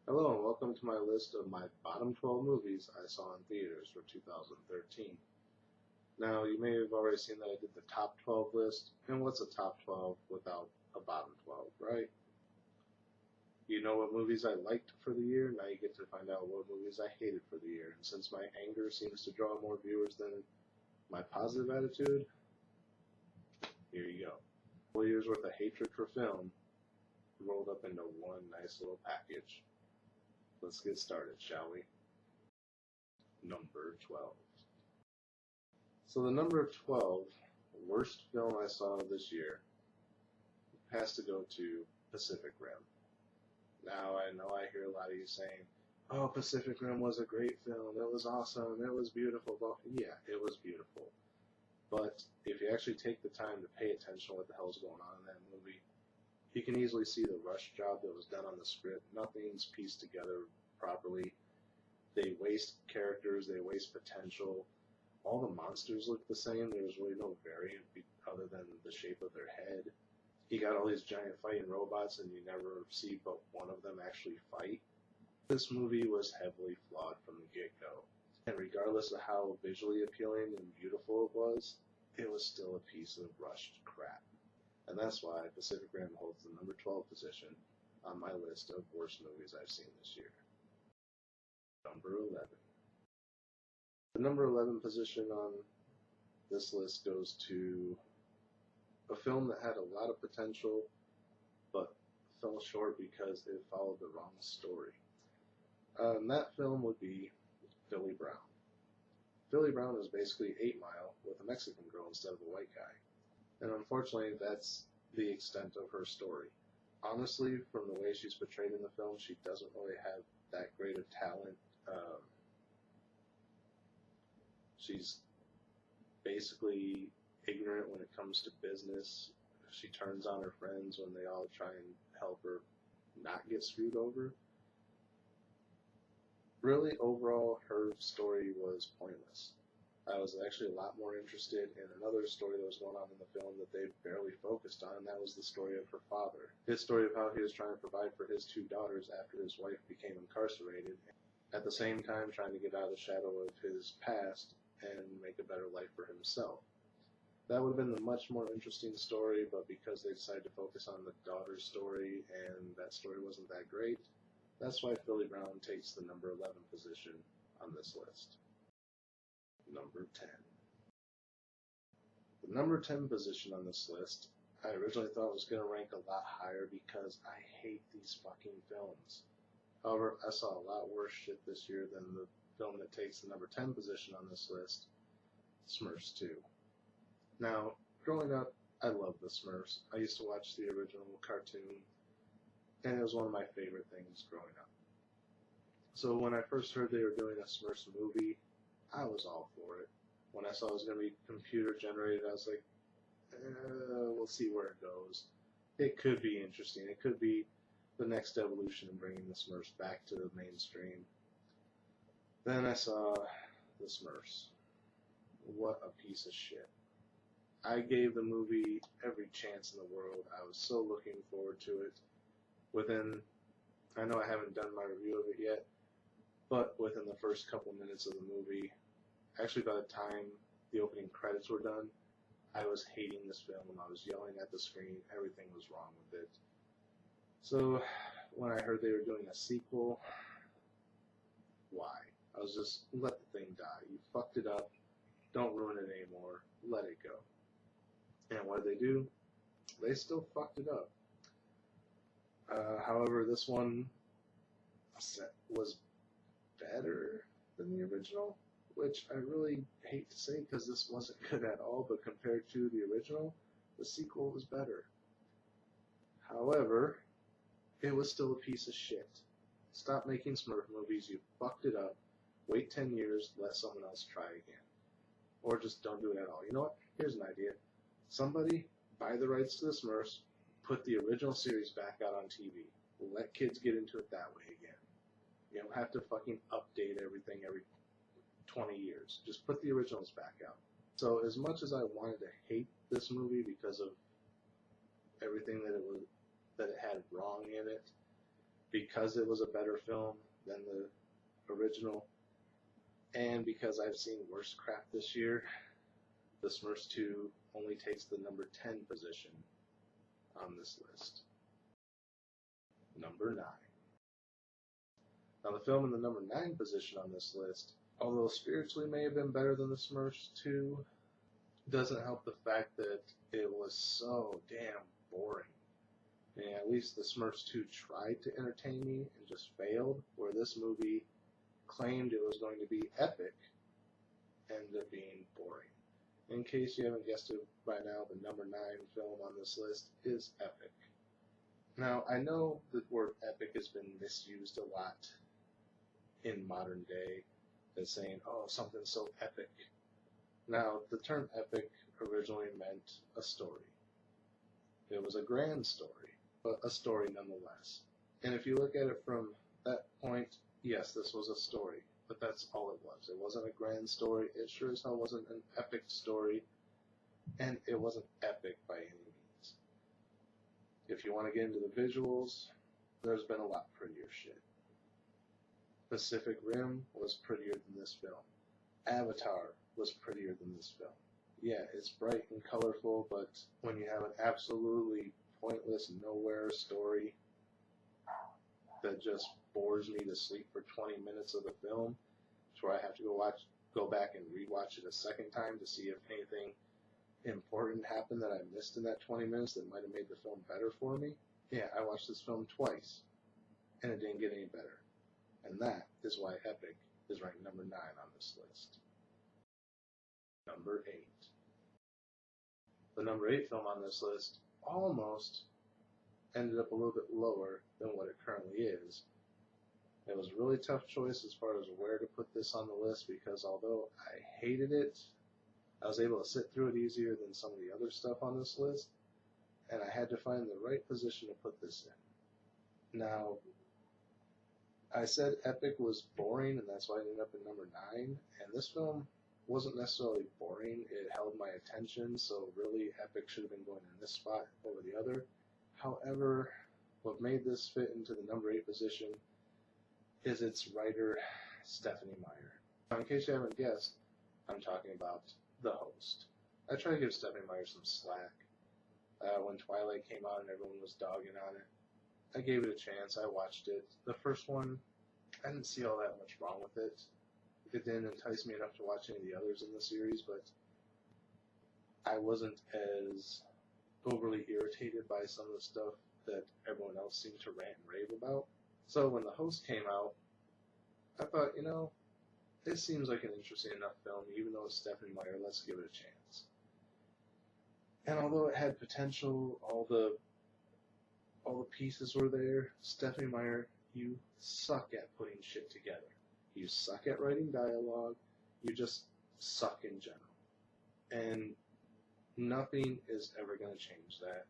Hello and welcome to my list of my bottom 12 movies I saw in theaters for 2013. Now, you may have already seen that I did the top 12 list, and what's a top 12 without a bottom 12, right? You know what movies I liked for the year, now you get to find out what movies I hated for the year. And since my anger seems to draw more viewers than my positive attitude, here you go. 4 years worth of hatred for film rolled up into one nice little package. Let's get started, shall we? Number 12. So the number 12 worst film I saw this year has to go to Pacific Rim. Now, I know I hear a lot of you saying, oh, Pacific Rim was a great film, it was awesome, it was beautiful. Well, yeah, it was beautiful. But if you actually take the time to pay attention to what the hell's going on in that movie, you can easily see the rush job that was done on the script. Nothing's pieced together properly. They waste characters, they waste potential. All the monsters look the same. There's really no variant other than the shape of their head. You got all these giant fighting robots and you never see but one of them actually fight. This movie was heavily flawed from the get-go. And regardless of how visually appealing and beautiful it was still a piece of rushed crap. And that's why Pacific Rim holds the number 12 position on my list of worst movies I've seen this year. Number 11. The number 11 position on this list goes to a film that had a lot of potential but fell short because it followed the wrong story. And that film would be Filly Brown. Filly Brown is basically 8 Mile with a Mexican girl instead of a white guy. And unfortunately, that's the extent of her story. Honestly, from the way she's portrayed in the film, she doesn't really have that great of talent. She's basically ignorant when it comes to business. She turns on her friends when they all try and help her not get screwed over. Really, overall, her story was pointless. I was actually a lot more interested in another story that was going on in the film that they barely focused on, and that was the story of her father. His story of how he was trying to provide for his 2 daughters after his wife became incarcerated, at the same time trying to get out of the shadow of his past and make a better life for himself. That would have been a much more interesting story, but because they decided to focus on the daughter's story and that story wasn't that great, that's why Filly Brown takes the number 11 position on this list. Number 10. The number 10 position on this list, I originally thought was going to rank a lot higher because I hate these fucking films. However, I saw a lot worse shit this year than the film that takes the number 10 position on this list, Smurfs 2. Now, growing up, I loved the Smurfs. I used to watch the original cartoon, and it was one of my favorite things growing up. So when I first heard they were doing a Smurfs movie, I was all for it. When I saw it was going to be computer generated, I was like, we'll see where it goes. It could be interesting. It could be the next evolution in bringing the Smurfs back to the mainstream. Then I saw the Smurfs. What a piece of shit. I gave the movie every chance in the world. I was so looking forward to it. I know I haven't done my review of it yet, but within the first couple minutes of the movie, actually by the time the opening credits were done, I was hating this film. I was yelling at the screen. Everything was wrong with it. So when I heard they were doing a sequel, why? I was just, let the thing die. You fucked it up. Don't ruin it anymore. Let it go. And what did they do? They still fucked it up. However, this one was better than the original, which I really hate to say because this wasn't good at all, but compared to the original, the sequel was better. However, it was still a piece of shit. Stop making Smurf movies, you fucked it up. Wait 10 years, let someone else try again. Or just don't do it at all. You know what? Here's an idea. Somebody buy the rights to the Smurfs, put the original series back out on TV. Let kids get into it that way again. You don't have to fucking update everything every 20 years. Just put the originals back out. So as much as I wanted to hate this movie because of everything that it had wrong in it, because it was a better film than the original, and because I've seen worse crap this year, The Smurfs 2 only takes the number 10 position on this list. Number 9. Now the film in the number 9 position on this list, although spiritually may have been better than The Smurfs 2, doesn't help the fact that it was so damn boring. And at least The Smurfs 2 tried to entertain me and just failed, where this movie claimed it was going to be epic, ended up being boring. In case you haven't guessed it by now, the number 9 film on this list is Epic. Now, I know the word epic has been misused a lot in modern day as saying, oh, something's so epic. Now, the term epic originally meant a story. It was a grand story, but a story nonetheless. And if you look at it from that point, yes, this was a story, but that's all it was. It wasn't a grand story. It sure as hell wasn't an epic story, and it wasn't epic by any means. If you want to get into the visuals, there's been a lot prettier shit. Pacific Rim was prettier than this film. Avatar was prettier than this film. Yeah, it's bright and colorful, but when you have an absolutely pointless, nowhere story that just bores me to sleep for 20 minutes of the film, to where I have to go back and rewatch it a second time to see if anything important happened that I missed in that 20 minutes that might have made the film better for me. Yeah, I watched this film twice, and it didn't get any better. And that is why Epic is ranked number 9 on this list. Number 8. The number 8 film on this list almost ended up a little bit lower than what it currently is. It was a really tough choice as far as where to put this on the list, because although I hated it, I was able to sit through it easier than some of the other stuff on this list, and I had to find the right position to put this in. Now, I said Epic was boring, and that's why it ended up in number 9, and this film wasn't necessarily boring. It held my attention, so really Epic should have been going in this spot over the other. However, what made this fit into the number 8 position is its writer, Stephenie Meyer. Now, in case you haven't guessed, I'm talking about The Host. I try to give Stephenie Meyer some slack. When Twilight came out and everyone was dogging on it, I gave it a chance. I watched it. The first one, I didn't see all that much wrong with it. It didn't entice me enough to watch any of the others in the series, but I wasn't as overly irritated by some of the stuff that everyone else seemed to rant and rave about. So when The Host came out, I thought, this seems like an interesting enough film, even though it's Stephenie Meyer, let's give it a chance. And although it had potential, all the pieces were there, Stephenie Meyer, you suck at putting shit together. You suck at writing dialogue. You just suck in general. And nothing is ever going to change that.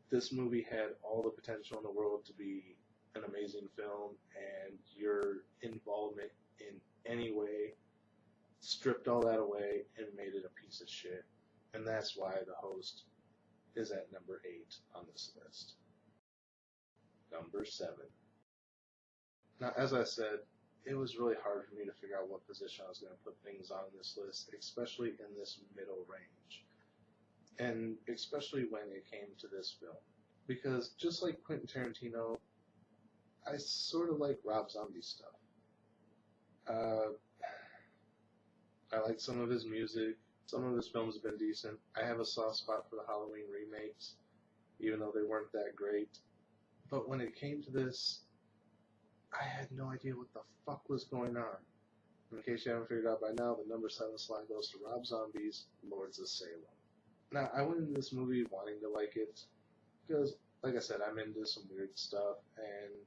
This movie had all the potential in the world to be an amazing film, and your involvement in any way stripped all that away and made it a piece of shit. And that's why The Host is at number 8 on this list. Number 7. Now, as I said, it was really hard for me to figure out what position I was going to put things on this list, especially in this middle range. And especially when it came to this film. Because just like Quentin Tarantino, I sort of like Rob Zombie stuff. I like some of his music. Some of his films have been decent. I have a soft spot for the Halloween remakes, even though they weren't that great. But when it came to this, I had no idea what the fuck was going on. In case you haven't figured out by now, the number 7 slot goes to Rob Zombie's Lords of Salem. Now, I went into this movie wanting to like it, because, like I said, I'm into some weird stuff, and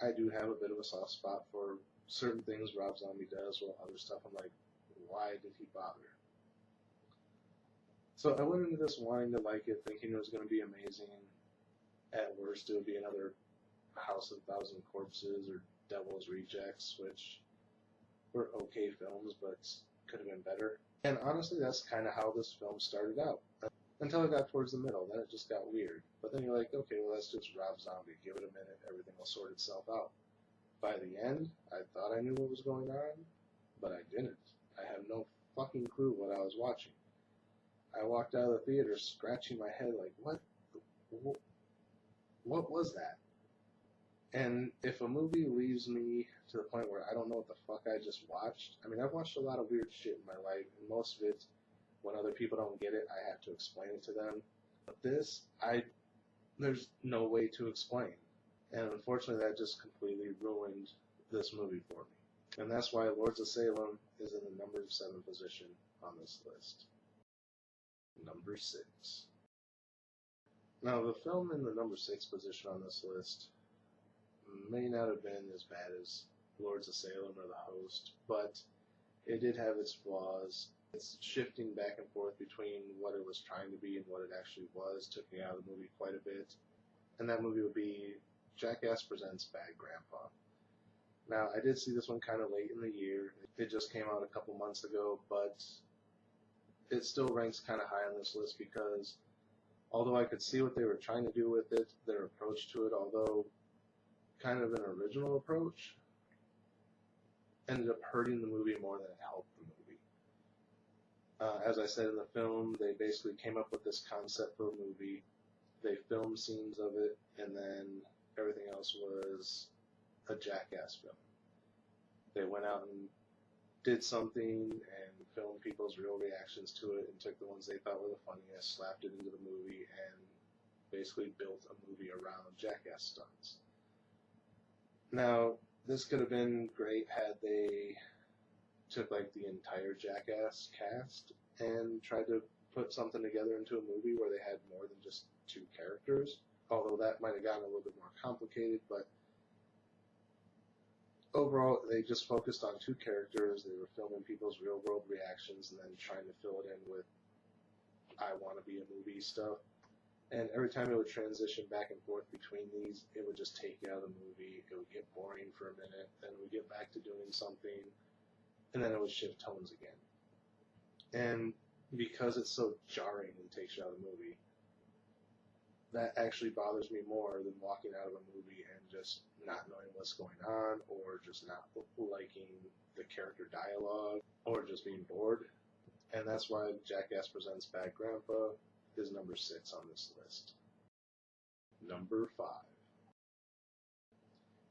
I do have a bit of a soft spot for certain things Rob Zombie does, while other stuff I'm like, why did he bother? So I went into this wanting to like it, thinking it was going to be amazing. At worst, it would be another House of Thousand Corpses or Devil's Rejects, which were okay films, but could have been better. And honestly, that's kind of how this film started out. Until it got towards the middle, then it just got weird. But then you're like, okay, well that's just Rob Zombie. Give it a minute, everything will sort itself out. By the end, I thought I knew what was going on, but I didn't. I had no fucking clue what I was watching. I walked out of the theater scratching my head like, what was that? And if a movie leaves me to the point where I don't know what the fuck I just watched, I mean, I've watched a lot of weird shit in my life, and most of it, when other people don't get it, I have to explain it to them. But this, there's no way to explain. And unfortunately, that just completely ruined this movie for me. And that's why Lords of Salem is in the number 7 position on this list. Number 6. Now, the film in the number 6 position on this list may not have been as bad as Lords of Salem or The Host, but it did have its flaws. Its shifting back and forth between what it was trying to be and what it actually was took me out of the movie quite a bit. And that movie would be Jackass Presents Bad Grandpa. Now, I did see this one kind of late in the year. It just came out a couple months ago, but it still ranks kind of high on this list because although I could see what they were trying to do with it, their approach to it, although kind of an original approach, ended up hurting the movie more than it helped the movie. As I said in the film, they basically came up with this concept for a movie. They filmed scenes of it, and then everything else was a Jackass film. They went out and did something and filmed people's real reactions to it and took the ones they thought were the funniest, slapped it into the movie, and basically built a movie around Jackass stunts. Now, this could have been great had they took like the entire Jackass cast and tried to put something together into a movie where they had more than just 2 characters, although that might have gotten a little bit more complicated, but overall they just focused on 2 characters. They were filming people's real world reactions and then trying to fill it in with I want to be a movie stuff. And every time it would transition back and forth between these, it would just take you out of the movie. It would get boring for a minute, then we'd get back to doing something, and then it would shift tones again. And because it's so jarring and takes you out of the movie, that actually bothers me more than walking out of a movie and just not knowing what's going on, or just not liking the character dialogue, or just being bored. And that's why Jackass Presents Bad Grandpa is number 6 on this list. Number 5.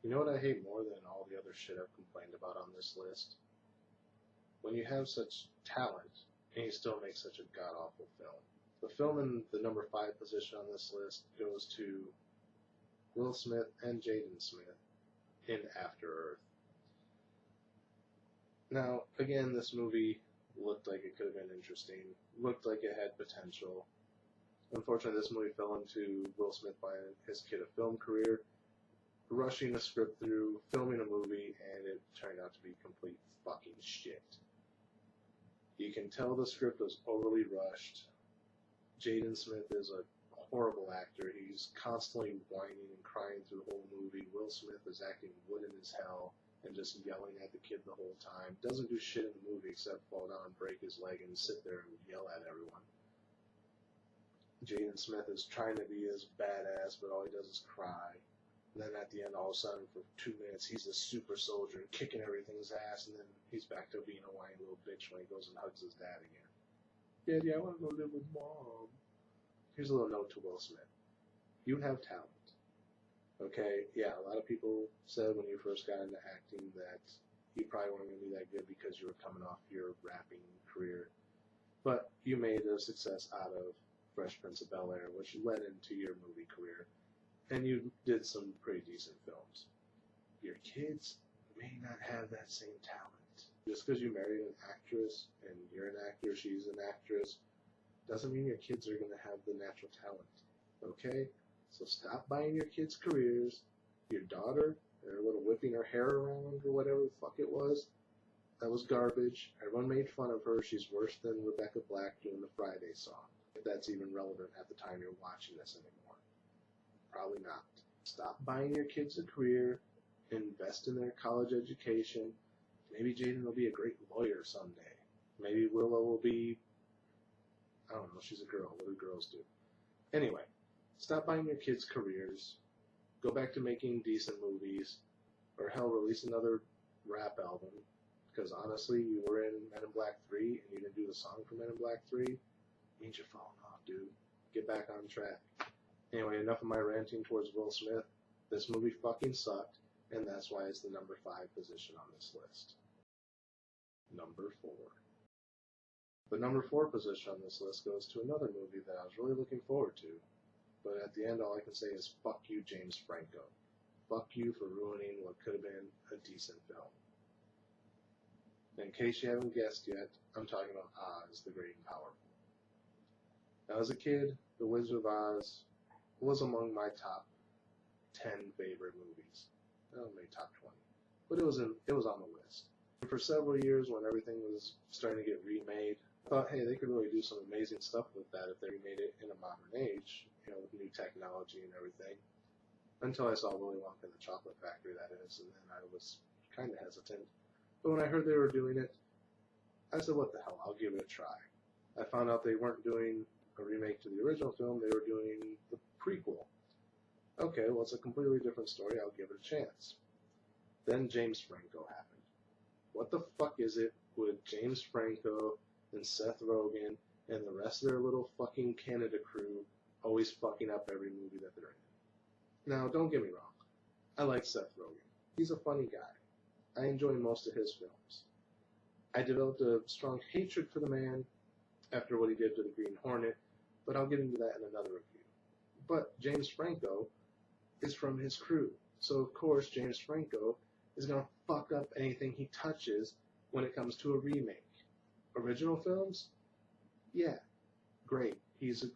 You know what I hate more than all the other shit I've complained about on this list? When you have such talent and you still make such a god-awful film. The film in the number 5 position on this list goes to Will Smith and Jaden Smith in After Earth. Now, again, this movie looked like it could have been interesting, looked like it had potential. Unfortunately, this movie fell into Will Smith buying his kid a film career, rushing a script through, filming a movie, and it turned out to be complete fucking shit. You can tell the script was overly rushed. Jaden Smith is a horrible actor. He's constantly whining and crying through the whole movie. Will Smith is acting wooden as hell and just yelling at the kid the whole time. Doesn't do shit in the movie except fall down and break his leg and sit there and yell at everyone. Jaden Smith is trying to be as badass, but all he does is cry. And then at the end, all of a sudden, for 2 minutes, he's a super soldier, kicking everything's ass, and then he's back to being a whiny little bitch when he goes and hugs his dad again. Daddy, I want to go live with Mom. Here's a little note to Will Smith. You have talent. Okay, yeah, a lot of people said when you first got into acting that you probably weren't going to be that good because you were coming off your rapping career. But you made a success out of Fresh Prince of Bel-Air, which led into your movie career. And you did some pretty decent films. Your kids may not have that same talent. Just because you married an actress and you're an actor, she's an actress, doesn't mean your kids are going to have the natural talent. Okay? So stop buying your kids careers. Your daughter, her little whipping her hair around or whatever the fuck it was, that was garbage. Everyone made fun of her. She's worse than Rebecca Black doing the Friday song. If that's even relevant at the time you're watching this anymore. Probably not. Stop buying your kids a career. Invest in their college education. Maybe Jaden will be a great lawyer someday. Maybe Willow will be, I don't know, she's a girl. What do girls do? Anyway, stop buying your kids' careers. Go back to making decent movies. Or hell, release another rap album. Because honestly, you were in Men in Black 3 and you didn't do the song for Men in Black 3. Means you're falling off, dude. Get back on track. Anyway, enough of my ranting towards Will Smith. This movie fucking sucked, and that's why it's the number 5 position on this list. Number 4. The number 4 position on this list goes to another movie that I was really looking forward to. But at the end, all I can say is, fuck you, James Franco. Fuck you for ruining what could have been a decent film. In case you haven't guessed yet, I'm talking about Oz, the Great and Powerful. Now, as a kid, The Wizard of Oz was among my top 10 favorite movies. Well, maybe top 20. But it was on the list. And for several years, when everything was starting to get remade, I thought, hey, they could really do some amazing stuff with that if they remade it in a modern age, with new technology and everything. Until I saw Willy Wonka and the Chocolate Factory, that is, and then I was kind of hesitant. But when I heard they were doing it, I said, what the hell, I'll give it a try. I found out they weren't doing a remake to the original film, they were doing the prequel. Okay, well, it's a completely different story, I'll give it a chance. Then James Franco happened. What the fuck is it with James Franco and Seth Rogen and the rest of their little fucking Canada crew always fucking up every movie that they're in? Now, don't get me wrong. I like Seth Rogen. He's a funny guy. I enjoy most of his films. I developed a strong hatred for the man after what he did to the Green Hornet, but I'll get into that in another review. But James Franco is from his crew, so of course James Franco is going to fuck up anything he touches when it comes to a remake. Original films? Yeah, great. He's a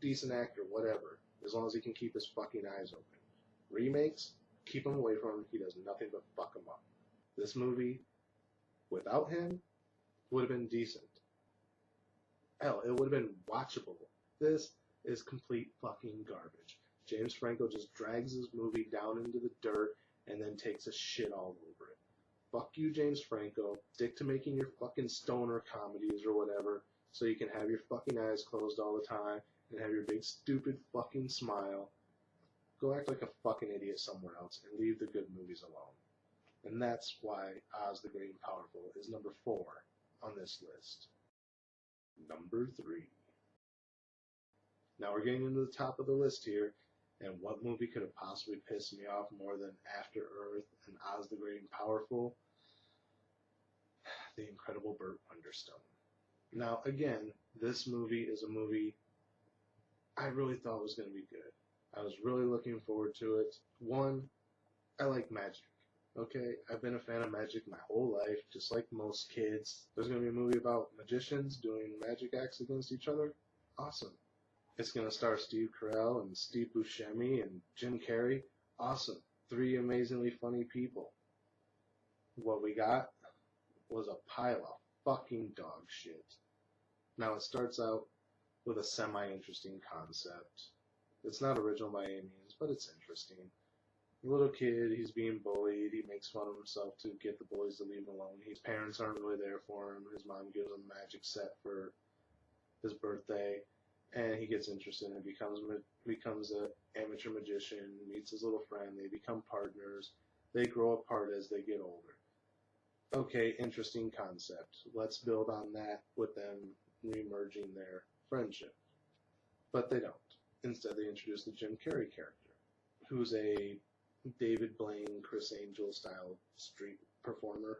decent actor, whatever, as long as he can keep his fucking eyes open. Remakes? Keep him away from him. He does nothing but fuck him up. This movie, without him, would have been decent. Hell, it would have been watchable. This is complete fucking garbage. James Franco just drags his movie down into the dirt and then takes a shit all over it. Fuck you, James Franco. Stick to making your fucking stoner comedies or whatever so you can have your fucking eyes closed all the time and have your big stupid fucking smile. Go act like a fucking idiot somewhere else and leave the good movies alone. And that's why Oz the Great and Powerful is number 4 on this list. Number 3. Now we're getting into the top of the list here, and what movie could have possibly pissed me off more than After Earth and Oz the Great and Powerful? The Incredible Burt Wonderstone. Now again, this movie is a movie I really thought was going to be good. I was really looking forward to it. One, I like magic. Okay, I've been a fan of magic my whole life, just like most kids. There's going to be a movie about magicians doing magic acts against each other. Awesome. It's going to star Steve Carell and Steve Buscemi and Jim Carrey. Awesome. 3 amazingly funny people. What we got was a pile of fucking dog shit. Now it starts out with a semi-interesting concept. It's not original by any means, but it's interesting. Little kid, he's being bullied, he makes fun of himself to get the boys to leave him alone. His parents aren't really there for him. His mom gives him a magic set for his birthday, and he gets interested and becomes an amateur magician, meets his little friend, they become partners, they grow apart as they get older. Okay, interesting concept. Let's build on that with them re-merging their friendship. But they don't. Instead, they introduce the Jim Carrey character, who's a David Blaine, Chris Angel style street performer,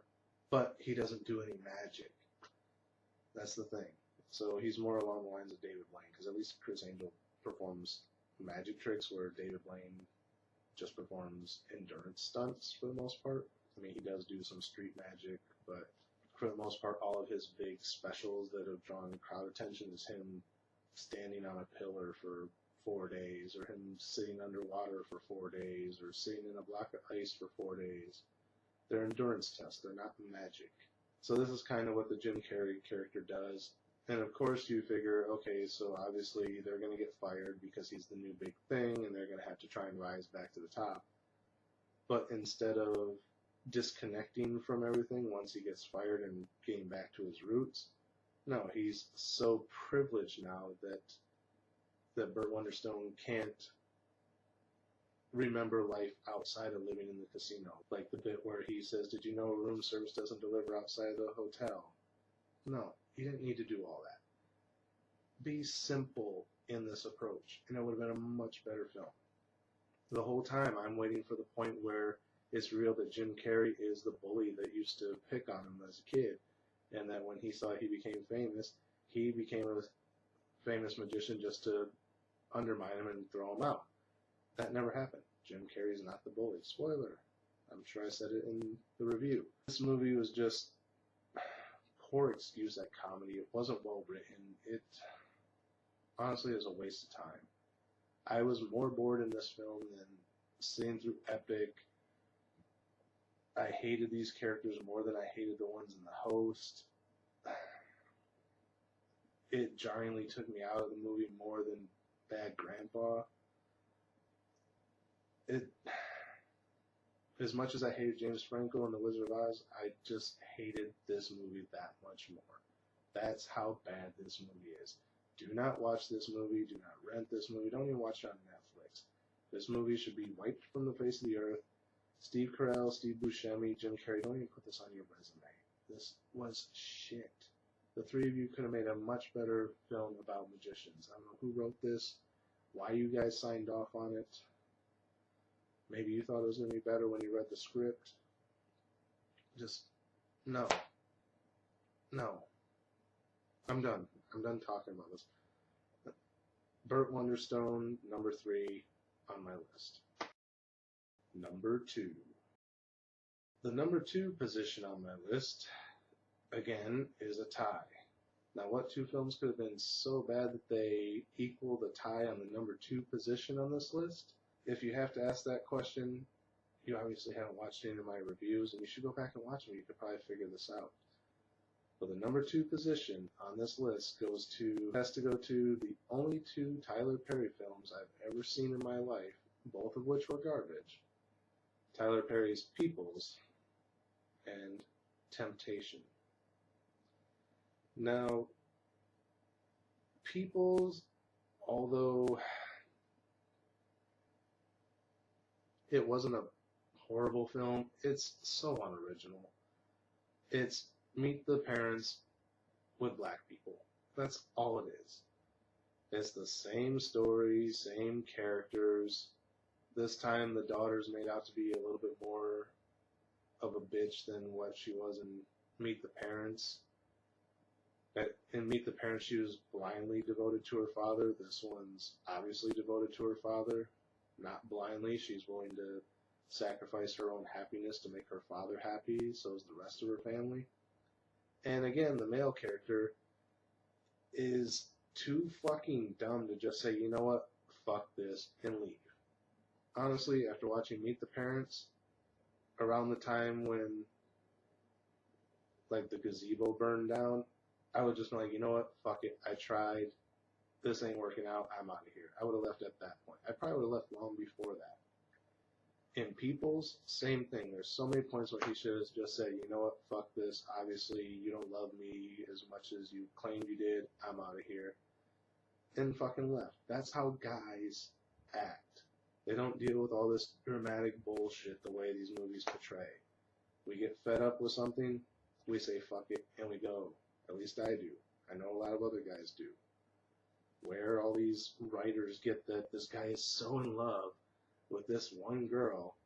but he doesn't do any magic. That's the thing. So he's more along the lines of David Blaine, because at least Chris Angel performs magic tricks, where David Blaine just performs endurance stunts for the most part. I mean, he does do some street magic, but for the most part, all of his big specials that have drawn crowd attention is him standing on a pillar for 4 days, or him sitting underwater for 4 days, or sitting in a block of ice for 4 days. They're endurance tests, they're not magic. So this is kind of what the Jim Carrey character does. And of course you figure, okay, so obviously they're going to get fired because he's the new big thing, and they're going to have to try and rise back to the top. But instead of disconnecting from everything once he gets fired and getting back to his roots, No, he's so privileged now that Burt Wonderstone can't remember life outside of living in the casino. Like the bit where he says, "Did you know room service doesn't deliver outside of the hotel?" No, he didn't need to do all that. Be simple in this approach, and it would have been a much better film. The whole time I'm waiting for the point where it's real that Jim Carrey is the bully that used to pick on him as a kid, and that when he saw he became famous, he became a famous magician just to undermine him and throw him out. That never happened. Jim Carrey's not the bully. Spoiler. I'm sure I said it in the review. This movie was just poor excuse at comedy. It wasn't well written. It honestly is a waste of time. I was more bored in this film than sitting through Epic. I hated these characters more than I hated the ones in The Host. It jarringly took me out of the movie more than Bad Grandpa. As much as I hated James Franco and The Wizard of Oz, I just hated this movie that much more. That's how bad this movie is. Do not watch this movie. Do not rent this movie. Don't even watch it on Netflix. This movie should be wiped from the face of the earth. Steve Carell, Steve Buscemi, Jim Carrey, don't even put this on your resume. This was shit. The three of you could have made a much better film about magicians. I don't know who wrote this, why you guys signed off on it. Maybe you thought it was going to be better when you read the script. Just, no. No. I'm done. I'm done talking about this. Burt Wonderstone, number 3 on my list. Number 2. The number 2 position on my list, again, is a tie. Now, what two films could have been so bad that they equal the tie on the number 2 position on this list? If you have to ask that question, you obviously haven't watched any of my reviews, and you should go back and watch them. You could probably figure this out. But the number 2 position on this list has to go to the only 2 Tyler Perry films I've ever seen in my life, both of which were garbage. Tyler Perry's Peoples and Temptation. Now, Peoples, although it wasn't a horrible film, it's so unoriginal. It's meet the parents with black people. That's all it is. It's the same story, same characters. This time the daughter's made out to be a little bit more of a bitch than what she was in Meet the Parents. In Meet the Parents, she was blindly devoted to her father. This one's obviously devoted to her father. Not blindly. She's willing to sacrifice her own happiness to make her father happy, so is the rest of her family. And again, the male character is too fucking dumb to just say, you know what, fuck this, and leave. Honestly, after watching Meet the Parents, around the time when, like, the gazebo burned down, I would just be like, you know what, fuck it, I tried, this ain't working out, I'm out of here. I would have left at that point. I probably would have left long before that. In Peoples, same thing. There's so many points where he should have just said, you know what, fuck this, obviously you don't love me as much as you claimed you did, I'm out of here. And fucking left. That's how guys act. They don't deal with all this dramatic bullshit the way these movies portray. We get fed up with something, we say fuck it, and we go. At least I do. I know a lot of other guys do. Where all these writers get that this guy is so in love with this one girl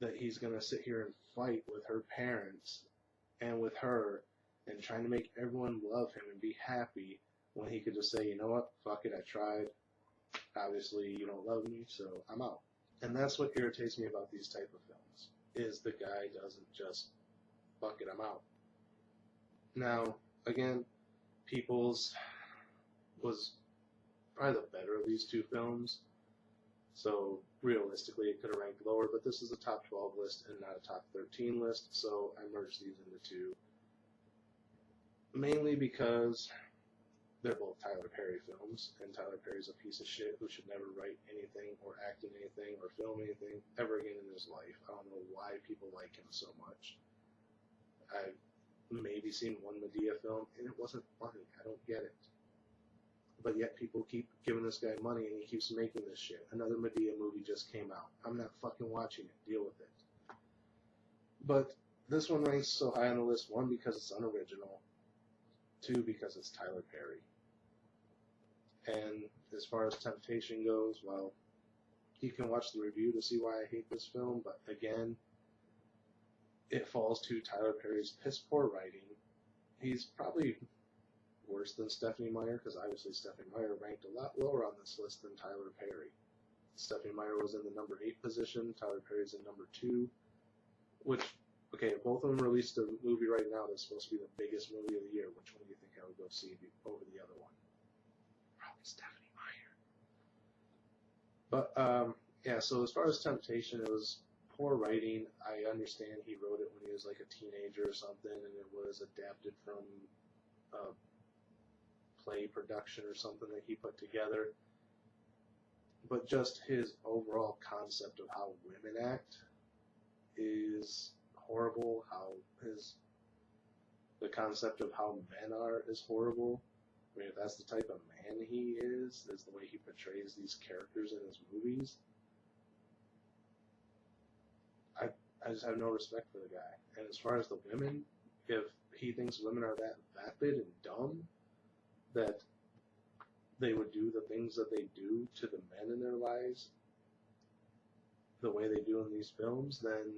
that he's going to sit here and fight with her parents and with her and trying to make everyone love him and be happy when he could just say, you know what, fuck it, I tried. Obviously you don't love me, so I'm out. And that's what irritates me about these type of films, is the guy doesn't just, fuck it, I'm out. Now, again, Peoples was probably the better of these 2 films, so realistically it could have ranked lower, but this is a top 12 list and not a top 13 list, so I merged these into 2. Mainly because they're both Tyler Perry films, and Tyler Perry's a piece of shit who should never write anything or act in anything or film anything ever again in his life. I don't know why people like him so much. maybe seen one Medea film, and it wasn't funny. I don't get it. But yet people keep giving this guy money, and he keeps making this shit. Another Medea movie just came out. I'm not fucking watching it. Deal with it. But this one ranks so high on the list, one, because it's unoriginal, two, because it's Tyler Perry. And as far as Temptation goes, well, you can watch the review to see why I hate this film, but again, it falls to Tyler Perry's piss poor writing. He's probably worse than Stephenie Meyer, because obviously Stephenie Meyer ranked a lot lower on this list than Tyler Perry. Stephenie Meyer was in the number 8 position, Tyler Perry's in number 2, which, okay, if both of them released a movie right now that's supposed to be the biggest movie of the year, which one do you think I would go see over the other one? Probably Stephenie Meyer. But, yeah, so as far as Temptation, it was poor writing. I understand he wrote it when he was like a teenager or something, and it was adapted from a play production or something that he put together. But just his overall concept of how women act is horrible. The concept of how men are is horrible. I mean, if that's the type of man he is the way he portrays these characters in his movies, I just have no respect for the guy. And as far as the women, if he thinks women are that vapid and dumb that they would do the things that they do to the men in their lives the way they do in these films, then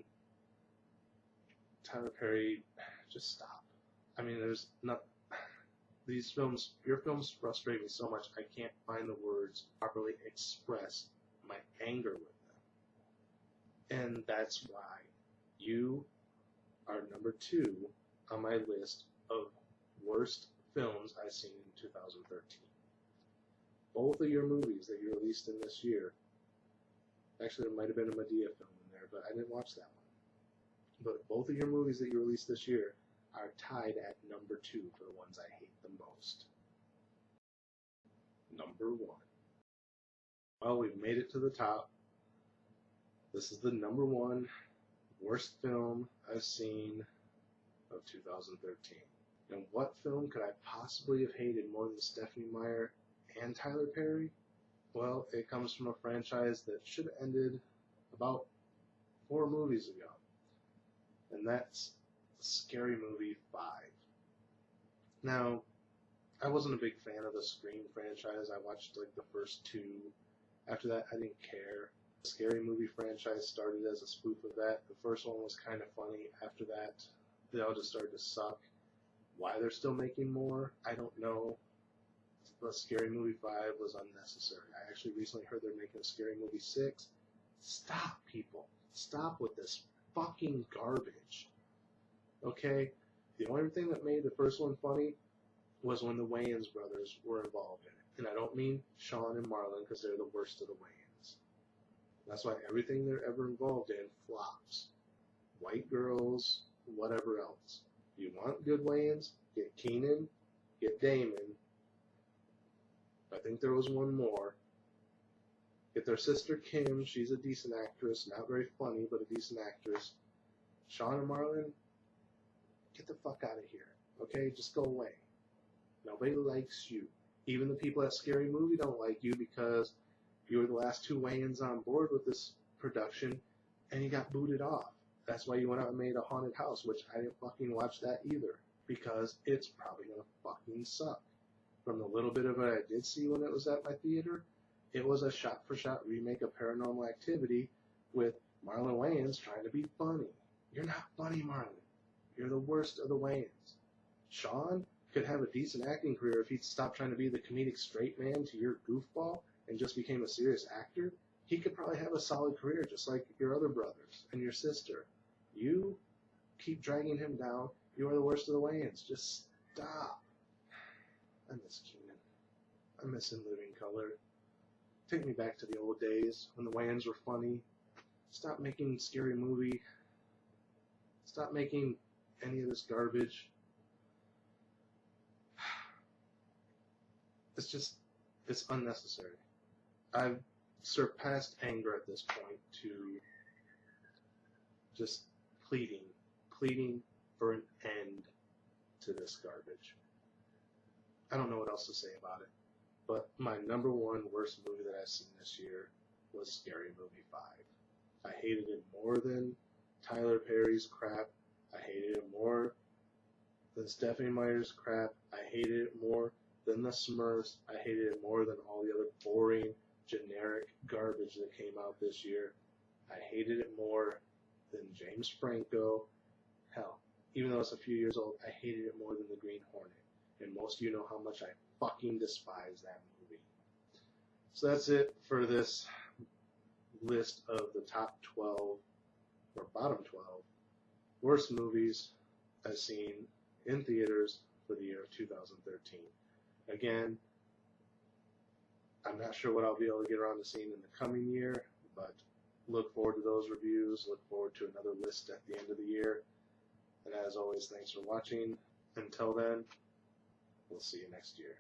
Tyler Perry, just stop. I mean, there's not... These films, your films frustrate me so much I can't find the words to properly express my anger with them. And that's why you are number 2 on my list of worst films I've seen in 2013. Both of your movies that you released in this year, actually there might have been a Medea film in there, but I didn't watch that one. But both of your movies that you released this year are tied at number 2 for the ones I hate the most. Number 1. Well, we've made it to the top. This is the number 1 worst film I've seen of 2013. And what film could I possibly have hated more than Stephenie Meyer and Tyler Perry? Well, it comes from a franchise that should have ended about 4 movies ago. And that's Scary Movie 5. Now, I wasn't a big fan of the Scream franchise. I watched like the first 2. After that, I didn't care. The Scary Movie franchise started as a spoof of that. The first one was kind of funny. After that, they all just started to suck. Why they're still making more, I don't know. But Scary Movie 5 was unnecessary. I actually recently heard they're making a Scary Movie 6. Stop, people. Stop with this fucking garbage. Okay? The only thing that made the first one funny was when the Wayans brothers were involved in it. And I don't mean Sean and Marlon because they're the worst of the Wayans. That's why everything they're ever involved in flops. White girls, whatever else. You want good Wayans? Get Keenan, get Damon. I think there was one more. Get their sister Kim. She's a decent actress. Not very funny, but a decent actress. Sean and Marlon, get the fuck out of here. Okay? Just go away. Nobody likes you. Even the people at Scary Movie don't like you because you were the last 2 Wayans on board with this production and you got booted off. That's why you went out and made a haunted house, which I didn't fucking watch that either because it's probably gonna fucking suck. From the little bit of it I did see when it was at my theater, it was a shot-for-shot remake of Paranormal Activity with Marlon Wayans trying to be funny. You're not funny, Marlon. You're the worst of the Wayans. Sean could have a decent acting career if he'd stopped trying to be the comedic straight man to your goofball and just became a serious actor. He could probably have a solid career just like your other brothers and your sister. You keep dragging him down. You are the worst of the Wayans. Just stop. I miss Keenan. I miss In Living Color. Take me back to the old days when the Wayans were funny. Stop making Scary Movie. Stop making any of this garbage. It's unnecessary. I've surpassed anger at this point to just pleading for an end to this garbage. I don't know what else to say about it. But my number one worst movie that I've seen this year was Scary Movie 5. I hated it more than Tyler Perry's crap. I hated it more than Stephenie Meyer's crap. I hated it more than the Smurfs. I hated it more than all the other boring, generic garbage that came out this year. I hated it more than James Franco. Hell, even though it's a few years old, I hated it more than The Green Hornet. And most of you know how much I fucking despise that movie. So that's it for this list of the top 12 or bottom 12 worst movies I've seen in theaters for the year of 2013. Again, I'm not sure what I'll be able to get around to seeing in the coming year, but look forward to those reviews. Look forward to another list at the end of the year. And as always, thanks for watching. Until then, we'll see you next year.